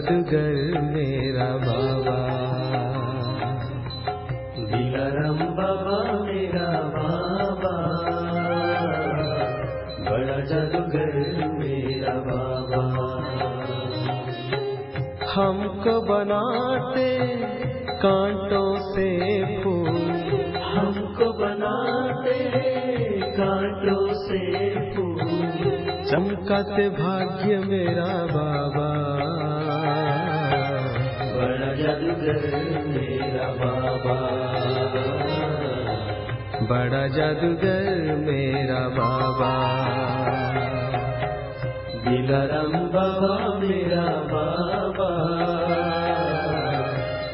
जादूगर मेरा बाबा, दिलाराम बाबा मेरा बाबा, बड़ा जादूगर मेरा बाबा। हमको बनाते कांटों से फूल, हमको बनाते कांटों से फूल, चमकाते भाग्य मेरा बाबा, बड़ा जादूगर मेरा बाबा, बड़ा जादूगर मेरा बाबा। दिलाराम बाबा मेरा बाबा,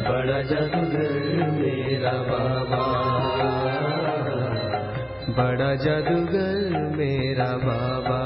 बड़ा जादूगर मेरा बाबा, बड़ा जादूगर मेरा बाबा।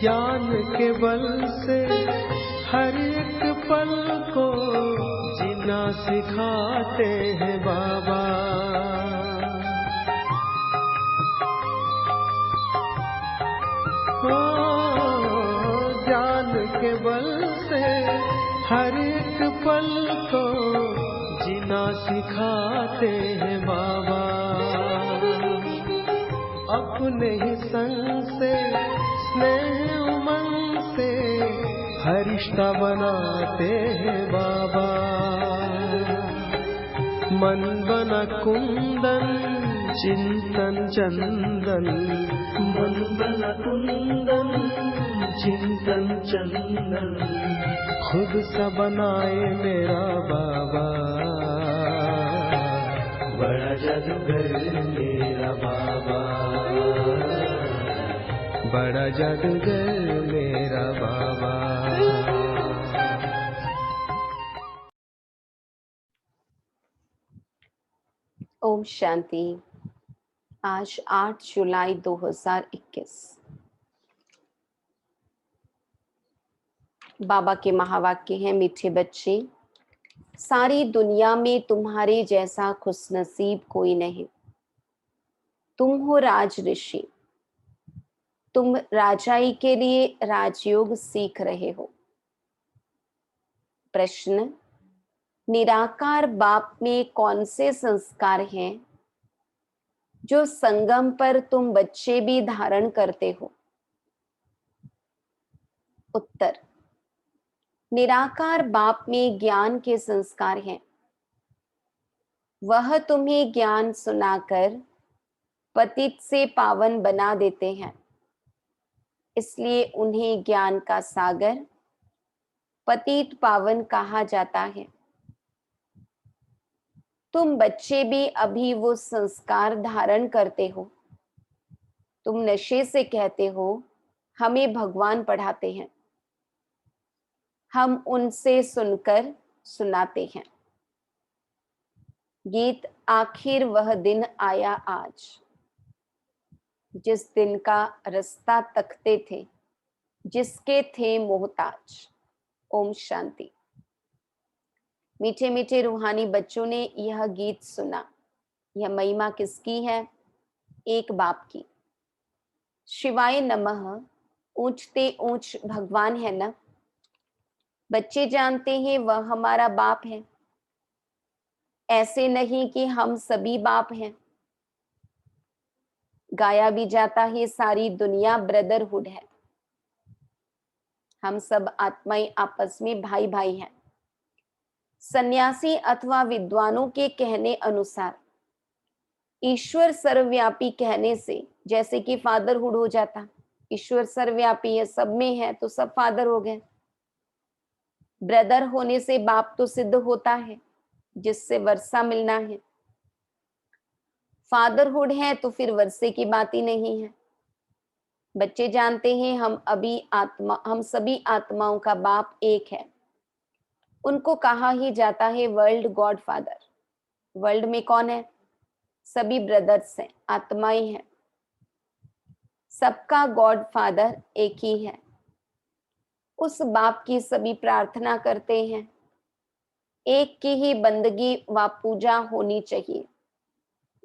ज्ञान के बल से हर एक पल को जीना सिखाते हैं बाबा, ओ ज्ञान के बल से हर एक पल को जीना सिखाते हैं बाबा। अपने ही संग से स्नेह उमंग से हर रिश्ता बनाते हैं बाबा। मन बना कुंदन चिंतन चंदन, मन बना कुंदन चिंतन चंदन, खुद सा बनाए मेरा बाबा, बड़ा जादूगर मेरा बाबा, बड़ा जादूगर मेरा बाबा। ओम शांति। आज 8 जुलाई 2021 बाबा के महावाक्य हैं, मीठे बच्चे, सारी दुनिया में तुम्हारे जैसा खुशनसीब कोई नहीं। तुम हो राज ऋषि, तुम राजाई के लिए राजयोग सीख रहे हो। प्रश्न, निराकार बाप में कौन से संस्कार हैं जो संगम पर तुम बच्चे भी धारण करते हो? उत्तर, निराकार बाप में ज्ञान के संस्कार हैं। वह तुम्हें ज्ञान सुनाकर पतित से पावन बना देते हैं, इसलिए उन्हें ज्ञान का सागर पतित पावन कहा जाता है। तुम बच्चे भी अभी वो संस्कार धारण करते हो। तुम नशे से कहते हो हमें भगवान पढ़ाते हैं। हम उनसे सुनकर सुनाते हैं। गीत, आखिर वह दिन आया आज, जिस दिन का रास्ता तकते थे, जिसके थे मोहताज। ओम शांति। मीठे मीठे रूहानी बच्चों ने यह गीत सुना। यह महिमा किसकी है? एक बाप की। शिवाय नमः ऊंचते ऊंच भगवान है ना। बच्चे जानते हैं वह हमारा बाप है। ऐसे नहीं कि हम सभी बाप हैं। गाया भी जाता है सारी दुनिया ब्रदरहुड है। हम सब आत्माएं आपस में भाई भाई हैं। सन्यासी अथवा विद्वानों के कहने अनुसार ईश्वर सर्वव्यापी कहने से जैसे कि फादरहुड हो जाता। ईश्वर सर्वव्यापी है, सब में है, तो सब फादर हो गए। ब्रदर होने से बाप तो सिद्ध होता है, जिससे वर्षा मिलना है। फादरहुड है तो फिर वर्षे की बात ही नहीं है। बच्चे जानते हैं हम सभी आत्माओं का बाप एक है। उनको कहा ही जाता है वर्ल्ड गॉड फादर। वर्ल्ड में कौन है? सभी ब्रदर्स हैं, आत्माएं हैं। सबका गॉड फादर एक ही है। उस बाप की सभी प्रार्थना करते हैं, एक की ही बंदगी व पूजा होनी चाहिए,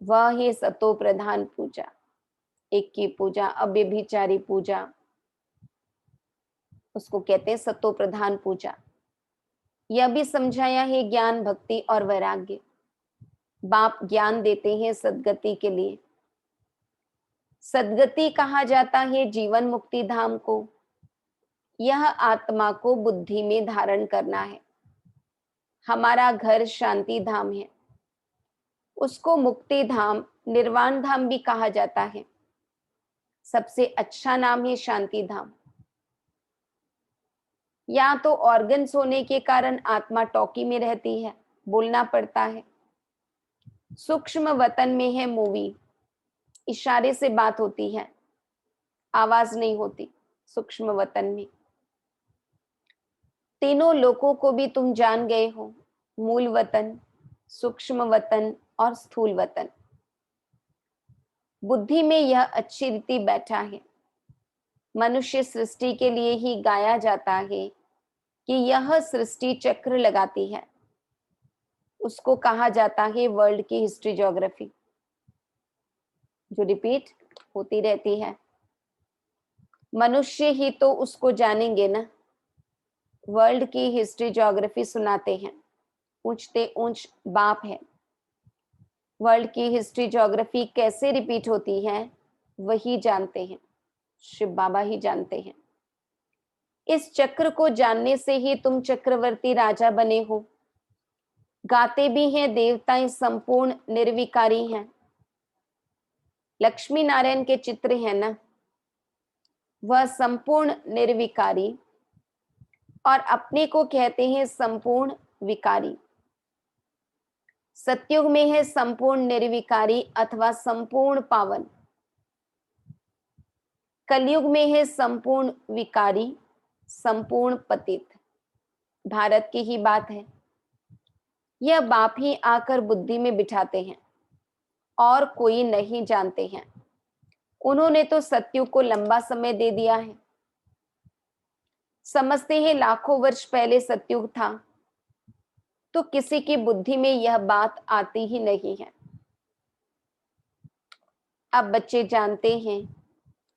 वह है सतो प्रधान पूजा। एक की पूजा, अव्यभिचारी पूजा, उसको कहते हैं सतो प्रधान पूजा। यह भी समझाया है ज्ञान, भक्ति और वैराग्य। बाप ज्ञान देते हैं सदगति के लिए। सदगति कहा जाता है जीवन मुक्ति धाम को। यह आत्मा को बुद्धि में धारण करना है। हमारा घर शांति धाम है, उसको मुक्ति धाम, निर्वाण धाम भी कहा जाता है। सबसे अच्छा नाम है शांति धाम। या तो ऑर्गन्स होने के कारण आत्मा टॉकी में रहती है, बोलना पड़ता है। सूक्ष्म वतन में है मूवी, इशारे से बात होती है, आवाज नहीं होती सूक्ष्म वतन में। तीनों लोकों को भी तुम जान गए हो, मूल वतन, सूक्ष्म वतन और स्थूल वतन। बुद्धि में यह अच्छी रीति बैठा है। मनुष्य सृष्टि के लिए ही गाया जाता है कि यह सृष्टि चक्र लगाती है। उसको कहा जाता है वर्ल्ड की हिस्ट्री ज्योग्राफी, जो रिपीट होती रहती है। मनुष्य ही तो उसको जानेंगे ना। वर्ल्ड की हिस्ट्री ज्योग्राफी सुनाते हैं, ऊंचते ऊंच बाप है। वर्ल्ड की हिस्ट्री ज्योग्राफी कैसे रिपीट होती है वही जानते हैं, शिव बाबा ही जानते हैं। इस चक्र को जानने से ही तुम चक्रवर्ती राजा बने हो। गाते भी हैं देवताएं संपूर्ण निर्विकारी हैं। लक्ष्मी नारायण के चित्र है ना, वह संपूर्ण निर्विकारी और अपने को कहते हैं संपूर्ण विकारी। सतयुग में है संपूर्ण निर्विकारी अथवा संपूर्ण पावन। कलयुग में है संपूर्ण विकारी, संपूर्ण पतित। भारत की ही बात है। यह बाप ही आकर बुद्धि में बिठाते हैं और कोई नहीं जानते हैं। उन्होंने तो सतयुग को लंबा समय दे दिया है। समझते हैं लाखों वर्ष पहले सतयुग था, तो किसी की बुद्धि में यह बात आती ही नहीं है। अब बच्चे जानते हैं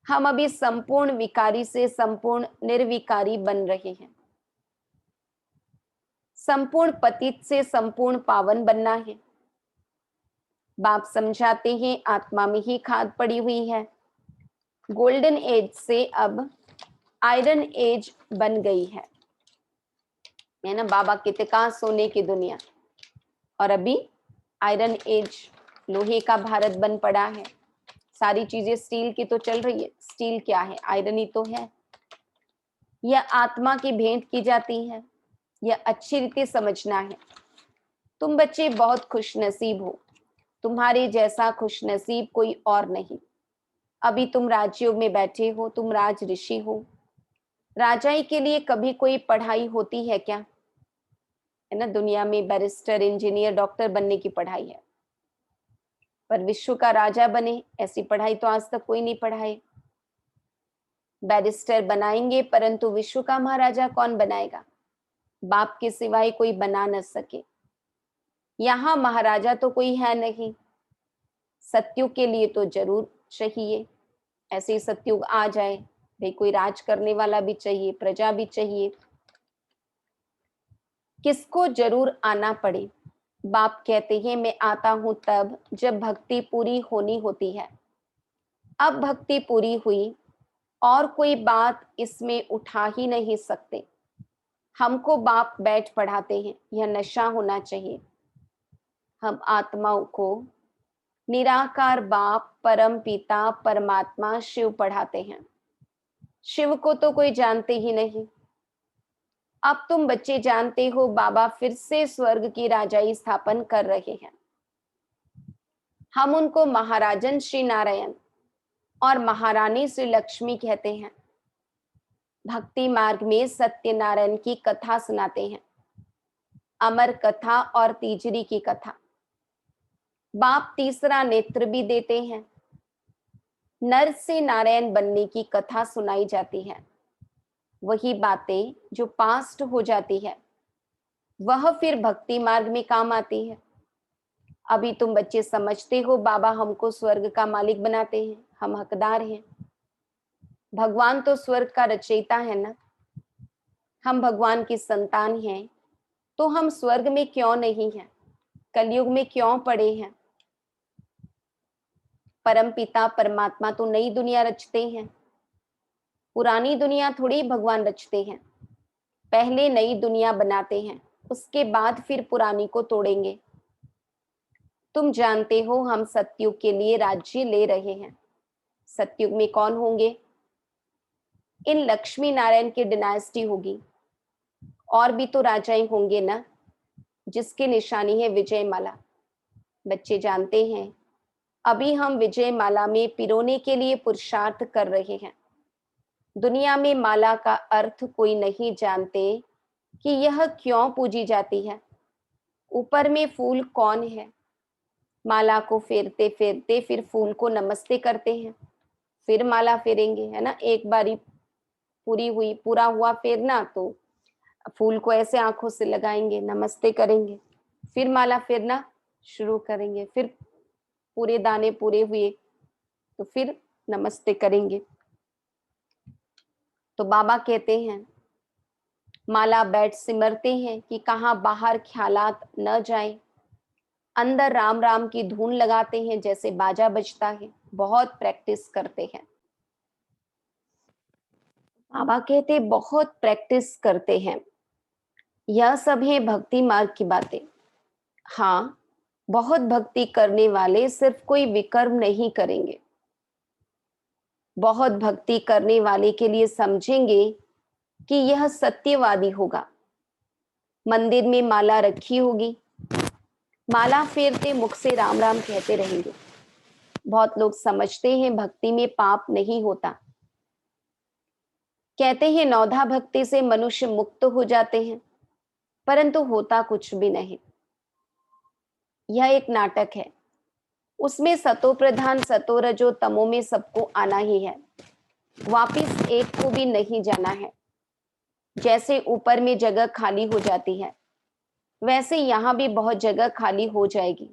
हम अभी संपूर्ण विकारी से संपूर्ण निर्विकारी बन रहे हैं। संपूर्ण पतित से संपूर्ण पावन बनना है। बाप समझाते हैं आत्मा में ही खाद पड़ी हुई है। गोल्डन एज से अब आयरन एज बन गई है ना। बाबा कहते कहाँ सोने की दुनिया, और अभी आयरन एज, लोहे का भारत बन पड़ा है। सारी चीजें स्टील की तो चल रही है। स्टील क्या है? आयरन ही तो है। यह आत्मा की भेंट की जाती है। यह अच्छी रीति समझना है। तुम बच्चे बहुत खुशनसीब हो। तुम्हारे जैसा खुशनसीब कोई और नहीं। अभी तुम राजयोग में बैठे हो, तुम राज ऋषि हो। राजाई के लिए कभी कोई पढ़ाई होती है क्या? है ना, दुनिया में बैरिस्टर, इंजीनियर, डॉक्टर बनने की पढ़ाई है, पर विश्व का राजा बने ऐसी पढ़ाई तो आज तक कोई नहीं पढ़ाए। बैरिस्टर बनाएंगे, परंतु विश्व का महाराजा कौन बनाएगा? बाप के सिवाय कोई बना न सके। यहाँ महाराजा तो कोई है नहीं। सतयुग के लिए तो जरूर चाहिए। ऐसे ही सतयुग आ जाए, भाई कोई राज करने वाला भी चाहिए, प्रजा भी चाहिए। किसको जरूर आना पड़े। बाप कहते हैं मैं आता हूं तब जब भक्ति पूरी होनी होती है। अब भक्ति पूरी हुई और कोई बात इसमें उठा ही नहीं सकते। हमको बाप बैठ पढ़ाते हैं, यह नशा होना चाहिए। हम आत्माओं को निराकार बाप, परम पिता, परमात्मा, शिव पढ़ाते हैं। शिव को तो कोई जानते ही नहीं। अब तुम बच्चे जानते हो बाबा फिर से स्वर्ग की राजाई स्थापन कर रहे हैं। हम उनको महाराजन श्री नारायण और महारानी श्री लक्ष्मी कहते हैं। भक्ति मार्ग में सत्यनारायण की कथा सुनाते हैं। अमर कथा और तीजरी की कथा। बाप तीसरा नेत्र भी देते हैं। नर से नारायण बनने की कथा सुनाई जाती है। वही बातें जो पास्ट हो जाती है वह फिर भक्ति मार्ग में काम आती है। अभी तुम बच्चे समझते हो बाबा हमको स्वर्ग का मालिक बनाते हैं, हम हकदार हैं। भगवान तो स्वर्ग का रचयिता है ना। हम भगवान की संतान हैं तो हम स्वर्ग में क्यों नहीं हैं, कलयुग में क्यों पड़े हैं। परम पिता परमात्मा तो नई दुनिया रचते हैं, पुरानी दुनिया थोड़ी भगवान रचते हैं। पहले नई दुनिया बनाते हैं, उसके बाद फिर पुरानी को तोड़ेंगे। तुम जानते हो हम सतयुग के लिए राज्य ले रहे हैं। सतयुग में कौन होंगे? इन लक्ष्मी नारायण की डिनास्टी होगी। और भी तो राजाएं होंगे ना, जिसकी निशानी है विजय माला। बच्चे जानते हैं अभी हम विजय माला में पिरोने के लिए पुरुषार्थ कर रहे हैं। दुनिया में माला का अर्थ कोई नहीं जानते कि यह क्यों पूजी जाती है। ऊपर में फूल कौन है? माला को फेरते फेरते फिर फूल को नमस्ते करते हैं, फिर माला फेरेंगे, है ना। एक बारी पूरा हुआ फेरना तो फूल को ऐसे आंखों से लगाएंगे, नमस्ते करेंगे, फिर माला फेरना शुरू करेंगे, फिर पूरे दाने पूरे हुए तो फिर नमस्ते करेंगे। तो बाबा कहते हैं माला बैठ सिमरते हैं कि कहाँ बाहर ख्यालात न जाए। अंदर राम राम की धुन लगाते हैं जैसे बाजा बजता है। बहुत प्रैक्टिस करते हैं। बाबा कहते बहुत प्रैक्टिस करते हैं। यह सब है भक्ति मार्ग की बातें। हाँ, बहुत भक्ति करने वाले सिर्फ कोई विकर्म नहीं करेंगे। बहुत भक्ति करने वाले के लिए समझेंगे कि यह सत्यवादी होगा। मंदिर में माला रखी होगी, माला फेरते मुख से राम राम कहते रहेंगे। बहुत लोग समझते हैं भक्ति में पाप नहीं होता। कहते हैं नौधा भक्ति से मनुष्य मुक्त हो जाते हैं, परंतु होता कुछ भी नहीं। यह एक नाटक है, उसमें सतो प्रधान सतो रजो तमो में सबको आना ही है, वापिस एक को भी नहीं जाना है। जैसे ऊपर में जगह खाली हो जाती है वैसे यहाँ भी बहुत जगह खाली हो जाएगी।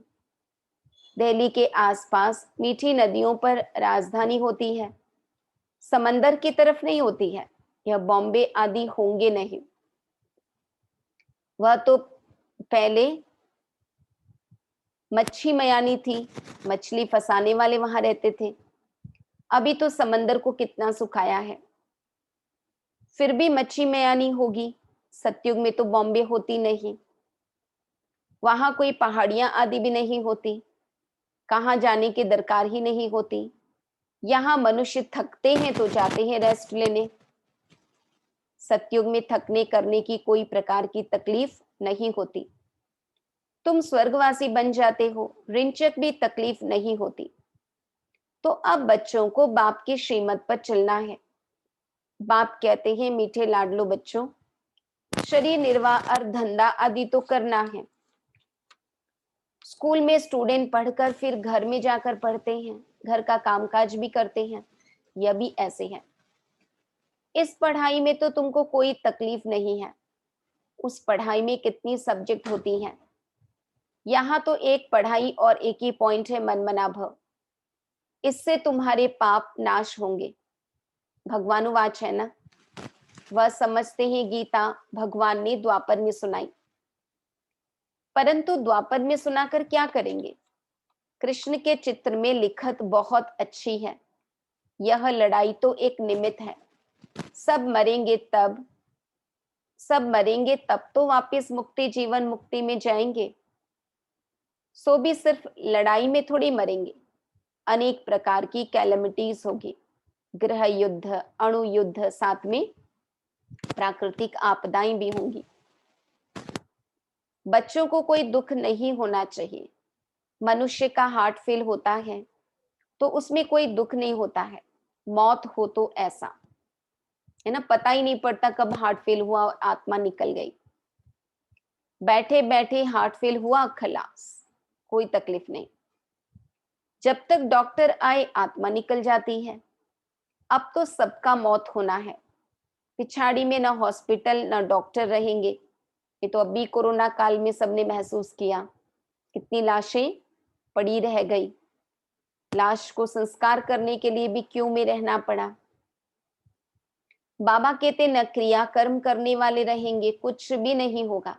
दिल्ली के आसपास मीठी नदियों पर राजधानी होती है, समंदर की तरफ नहीं होती है। यह बॉम्बे आदि होंगे नहीं। वह तो पहले मच्छी मयानी थी, मछली फंसाने वाले वहां रहते थे। अभी तो समंदर को कितना सुखाया है, फिर भी मच्छी मयानी होगी। सतयुग में तो बॉम्बे होती नहीं, वहां कोई पहाड़ियां आदि भी नहीं होती, कहाँ जाने की दरकार ही नहीं होती। यहाँ मनुष्य थकते हैं तो जाते हैं रेस्ट लेने। सतयुग में थकने करने की कोई प्रकार की तकलीफ नहीं होती। तुम स्वर्गवासी बन जाते हो, रिंचक भी तकलीफ नहीं होती। तो अब बच्चों को बाप की श्रीमत पर चलना है। बाप कहते हैं मीठे लाडलो बच्चों, शरीर निर्वाह और धंधा आदि तो करना है। स्कूल में स्टूडेंट पढ़कर फिर घर में जाकर पढ़ते हैं, घर का कामकाज भी करते हैं। यह भी ऐसे है। इस पढ़ाई में तो तुमको कोई तकलीफ नहीं है। उस पढ़ाई में कितनी सब्जेक्ट होती हैं। यहाँ तो एक पढ़ाई और एक ही पॉइंट है, मन मना भव। इससे तुम्हारे पाप नाश होंगे। भगवानुवाच है ना। वह समझते हैं गीता भगवान ने द्वापर में सुनाई, परंतु द्वापर में सुनाकर क्या करेंगे। कृष्ण के चित्र में लिखत बहुत अच्छी है। यह लड़ाई तो एक निमित्त है। सब मरेंगे तब तो वापिस मुक्ति जीवन मुक्ति में जाएंगे। सो भी सिर्फ लड़ाई में थोड़ी मरेंगे। अनेक प्रकार की कैलेमिटीज होगी, गृह युद्ध, अणु युद्ध, साथ में प्राकृतिक आपदाएं भी होंगी। बच्चों को कोई दुख नहीं होना चाहिए। मनुष्य का हार्ट फेल होता है तो उसमें कोई दुख नहीं होता है। मौत हो तो ऐसा है ना, पता ही नहीं पड़ता कब हार्ट फेल हुआ और आत्मा निकल गई। बैठे बैठे हार्ट फेल हुआ, खलास, कोई तकलीफ नहीं। जब तक डॉक्टर आए आत्मा निकल जाती है। अब तो सबका मौत होना है, पिछाड़ी में ना हॉस्पिटल ना डॉक्टर रहेंगे। ये तो अभी कोरोना काल में सबने महसूस किया, कितनी लाशें पड़ी रह गई, लाश को संस्कार करने के लिए भी क्यू में रहना पड़ा। बाबा कहते न क्रिया कर्म करने वाले रहेंगे, कुछ भी नहीं होगा,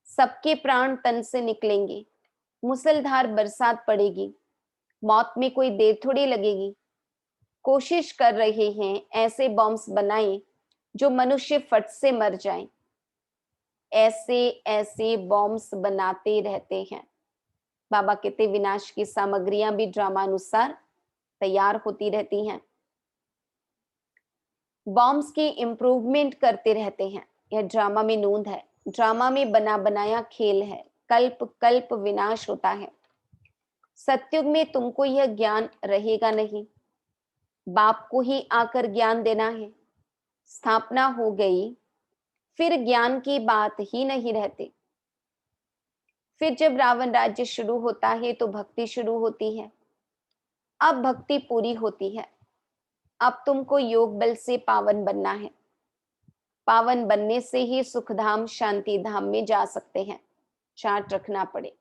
सबके प्राण तन से निकलेंगे, मूसलधार बरसात पड़ेगी, मौत में कोई देर थोड़ी लगेगी। कोशिश कर रहे हैं ऐसे बॉम्ब्स बनाएं जो मनुष्य फट से मर जाएं। ऐसे ऐसे बॉम्ब्स बनाते रहते हैं। बाबा कहते विनाश की सामग्रियां भी ड्रामानुसार तैयार होती रहती हैं, बॉम्ब्स की इम्प्रूवमेंट करते रहते हैं। यह ड्रामा में नूंद है, ड्रामा में बना बनाया खेल है, कल्प कल्प विनाश होता है। सतयुग में तुमको यह ज्ञान रहेगा नहीं, बाप को ही आकर ज्ञान देना है। स्थापना हो गई, फिर ज्ञान की बात ही नहीं रहती। फिर जब रावण राज्य शुरू होता है तो भक्ति शुरू होती है। अब भक्ति पूरी होती है, अब तुमको योग बल से पावन बनना है। पावन बनने से ही सुखधाम शांति धाम में जा सकते हैं। चार्ट रखना पड़े,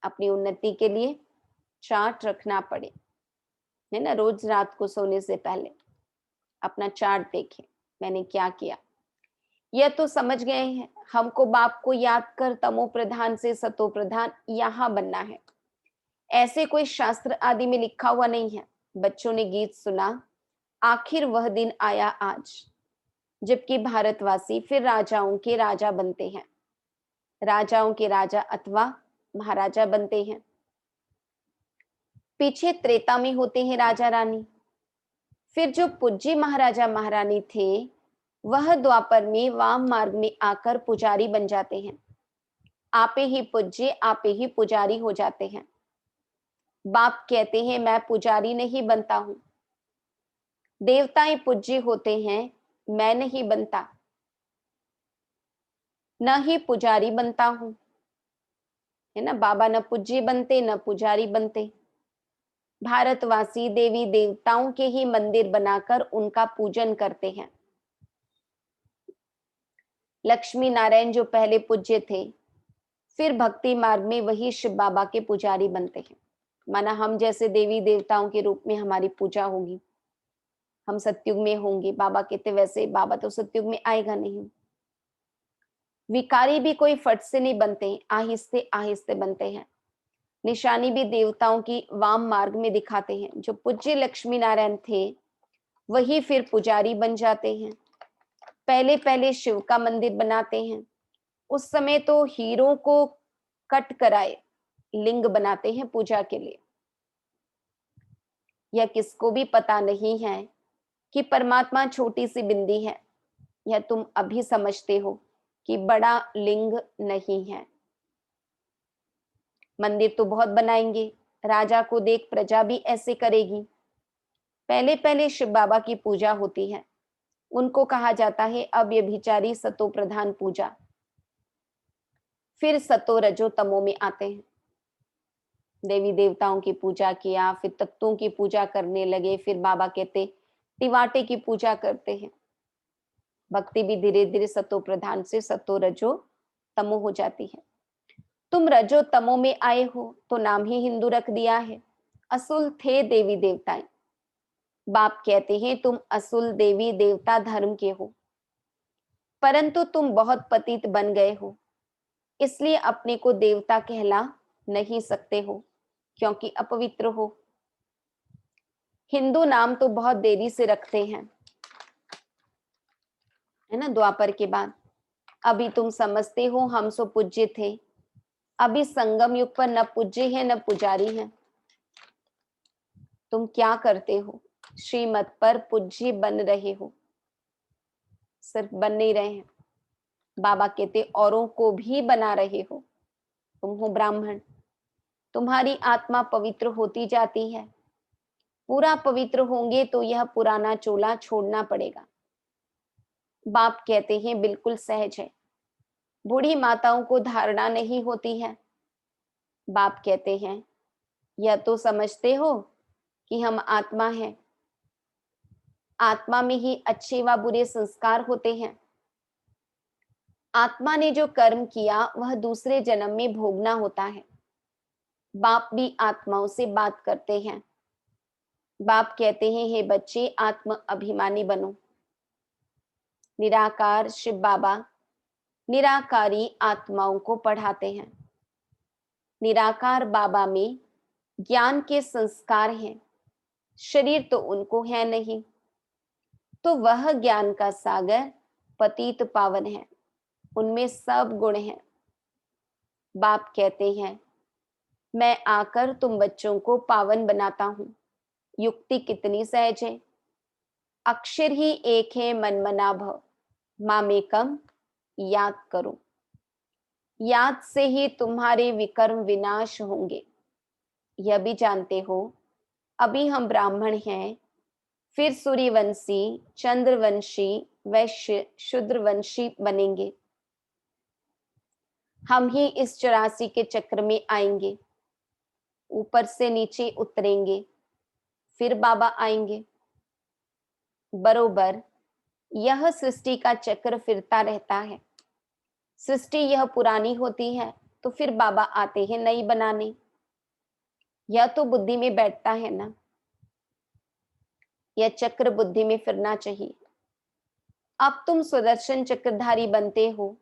अपनी उन्नति के लिए चार्ट रखना पड़े, है ना। रोज रात को सोने से पहले अपना चार्ट देखें, मैंने क्या किया। यह तो समझ गए हैं, हमको बाप को याद कर तमो प्रधान से सतो प्रधान यहां बनना है। ऐसे कोई शास्त्र आदि में लिखा हुआ नहीं है। बच्चों ने गीत सुना, आखिर वह दिन आया आज जबकि भारतवासी फिर राजाओं के राजा बनते हैं, राजाओं के राजा अथवा महाराजा बनते हैं। पीछे त्रेता में होते हैं राजा रानी, फिर जो पूज्य महाराजा महारानी थे वह द्वापर में वाम मार्ग में आकर पुजारी बन जाते हैं। आपे ही पूज्य आपे ही पुजारी हो जाते हैं। बाप कहते हैं मैं पुजारी नहीं बनता हूं, देवताएं पूज्य होते हैं, मैं नहीं बनता, न ही पुजारी बनता हूं, है ना। बाबा न पूज्य बनते न पुजारी बनते। भारतवासी देवी देवताओं के ही मंदिर बनाकर उनका पूजन करते हैं। लक्ष्मी नारायण जो पहले पूज्य थे, फिर भक्ति मार्ग में वही शिव बाबा के पुजारी बनते हैं। माना हम जैसे देवी देवताओं के रूप में हमारी पूजा होगी, हम सतयुग में होंगे। बाबा कहते वैसे बाबा तो सतयुग में आएगा नहीं। विकारी भी कोई फट से नहीं बनते, आहिस्ते आहिस्ते बनते हैं। निशानी भी देवताओं की वाम मार्ग में दिखाते हैं। जो पूज्य लक्ष्मी नारायण थे वही फिर पुजारी बन जाते हैं। पहले पहले शिव का मंदिर बनाते हैं, उस समय तो हीरों को कट कराए लिंग बनाते हैं पूजा के लिए। यह किसको भी पता नहीं है कि परमात्मा छोटी सी बिंदी है। यह तुम अभी समझते हो कि बड़ा लिंग नहीं है। मंदिर तो बहुत बनाएंगे, राजा को देख प्रजा भी ऐसे करेगी। पहले पहले शिव बाबा की पूजा होती है, उनको कहा जाता है अव्यभिचारी सतो प्रधान पूजा। फिर सतो रजो तमो में आते हैं, देवी देवताओं की पूजा किया, फिर तत्वों की पूजा करने लगे। फिर बाबा कहते तिवाटे की पूजा करते हैं। भक्ति भी धीरे धीरे सतो प्रधान से सतो रजो तमो हो जाती है। तुम रजो तमो में आए हो तो नाम ही हिंदू रख दिया है। असुल थे देवी देवताएं। बाप कहते हैं तुम असुल देवी देवता धर्म के हो, परंतु तुम बहुत पतित बन गए हो, इसलिए अपने को देवता कहला नहीं सकते हो क्योंकि अपवित्र हो। हिंदू नाम तो बहुत देरी से रखते हैं, है ना, द्वापर के बाद। अभी तुम समझते हो हम सो पूज्य थे, अभी संगम युग पर न पूज्य है न पुजारी है। तुम क्या करते हो, श्रीमत पर पूज्य बन रहे हो, सिर्फ बन नहीं रहे हैं, बाबा कहते औरों को भी बना रहे हो। तुम हो ब्राह्मण, तुम्हारी आत्मा पवित्र होती जाती है। पूरा पवित्र होंगे तो यह पुराना चोला छोड़ना पड़ेगा। बाप कहते हैं बिल्कुल सहज है, बूढ़ी माताओं को धारणा नहीं होती है। बाप कहते हैं, यह तो समझते हो कि हम आत्मा हैं, आत्मा में ही अच्छे व बुरे संस्कार होते हैं। आत्मा ने जो कर्म किया वह दूसरे जन्म में भोगना होता है। बाप भी आत्माओं से बात करते हैं। बाप कहते हैं, हे बच्चे, आत्म अभिमानी बनो। निराकार शिव बाबा निराकारी आत्माओं को पढ़ाते हैं। निराकार बाबा में ज्ञान के संस्कार हैं, शरीर तो उनको है नहीं, तो वह ज्ञान का सागर पतित पावन है, उनमें सब गुण हैं। बाप कहते हैं, मैं आकर तुम बच्चों को पावन बनाता हूं। युक्ति कितनी सहज है। अक्षर ही एक है, मन मना भव, मामेकम याद करो। याद से ही तुम्हारे विकर्म विनाश होंगे। यह भी जानते हो, अभी हम ब्राह्मण हैं, फिर सूर्यवंशी, चंद्रवंशी, वैश्य, शूद्रवंशी बनेंगे। हम ही इस 84 के चक्र में आएंगे, ऊपर से नीचे उतरेंगे, फिर बाबा आएंगे। बरोबर यह सृष्टि का चक्र फिरता रहता है। सृष्टि यह पुरानी होती है तो फिर बाबा आते हैं नई बनाने। यह तो बुद्धि में बैठता है ना, यह चक्र बुद्धि में फिरना चाहिए। अब तुम सुदर्शन चक्रधारी बनते हो,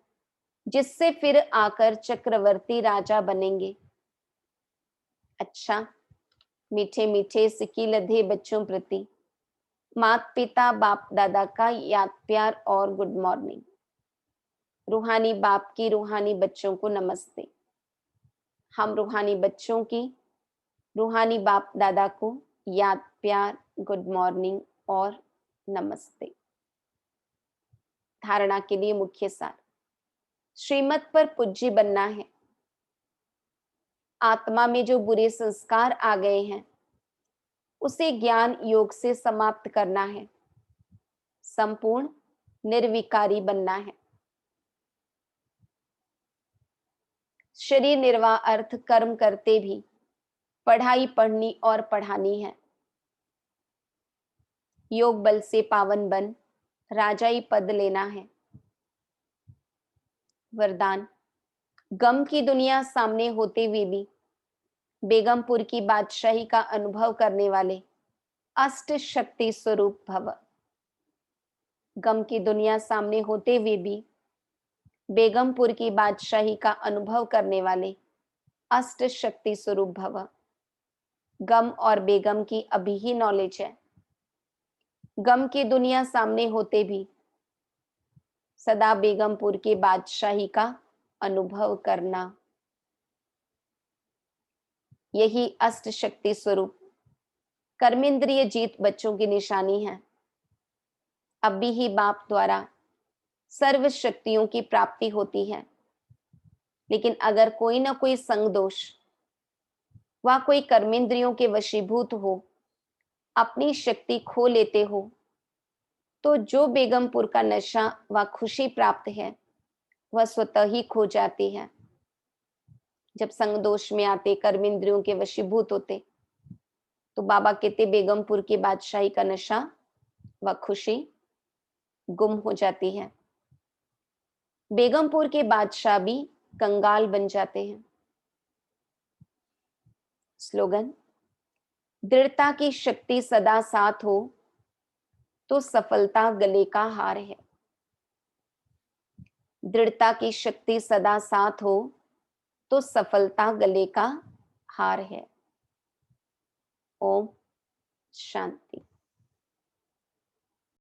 जिससे फिर आकर चक्रवर्ती राजा बनेंगे। अच्छा, मीठे मीठे सिक्की लधे बच्चों प्रति माता पिता बाप दादा का याद प्यार और गुड मॉर्निंग। रूहानी बाप की रूहानी बच्चों को नमस्ते। हम रूहानी बच्चों की रूहानी बाप दादा को याद प्यार, गुड मॉर्निंग और नमस्ते। धारणा के लिए मुख्य सार, श्रीमत पर पूज्य बनना है। आत्मा में जो बुरे संस्कार आ गए हैं उसे ज्ञान योग से समाप्त करना है। संपूर्ण निर्विकारी बनना है। शरीर निर्वाह अर्थ कर्म करते भी पढ़ाई पढ़नी और पढ़ानी है। योग बल से पावन बन राजाई पद लेना है। वरदान, गम की दुनिया सामने होते हुए भी बेगमपुर की बादशाही का अनुभव करने वाले अष्ट शक्ति स्वरूप भव। गम की दुनिया सामने होते हुए भी बेगमपुर की बादशाही का अनुभव करने वाले अष्ट शक्ति स्वरूप भव। गम और बेगम की अभी ही नॉलेज है। गम की दुनिया सामने होते भी सदा बेगमपुर के बादशाही का अनुभव करना, यही अष्ट शक्ति स्वरूप कर्मेंद्रिय जीत बच्चों की निशानी है। अभी ही बाप द्वारा सर्व शक्तियों की प्राप्ति होती है, लेकिन अगर कोई ना कोई संग दोष व कोई कर्मेंद्रियों के वशीभूत हो, अपनी शक्ति खो लेते हो, तो जो बेगमपुर का नशा व खुशी प्राप्त है वह स्वतः ही खो जाती है। जब संग दोष में आते, कर्मेंद्रियों के वशीभूत होते, तो बाबा कहते बेगमपुर की बादशाही का नशा व खुशी गुम हो जाती है। बेगमपुर के बादशाह भी कंगाल बन जाते हैं। स्लोगन, दृढ़ता की शक्ति सदा साथ हो तो सफलता गले का हार है। दृढ़ता की शक्ति सदा साथ हो तो सफलता गले का हार है। ओम शांति।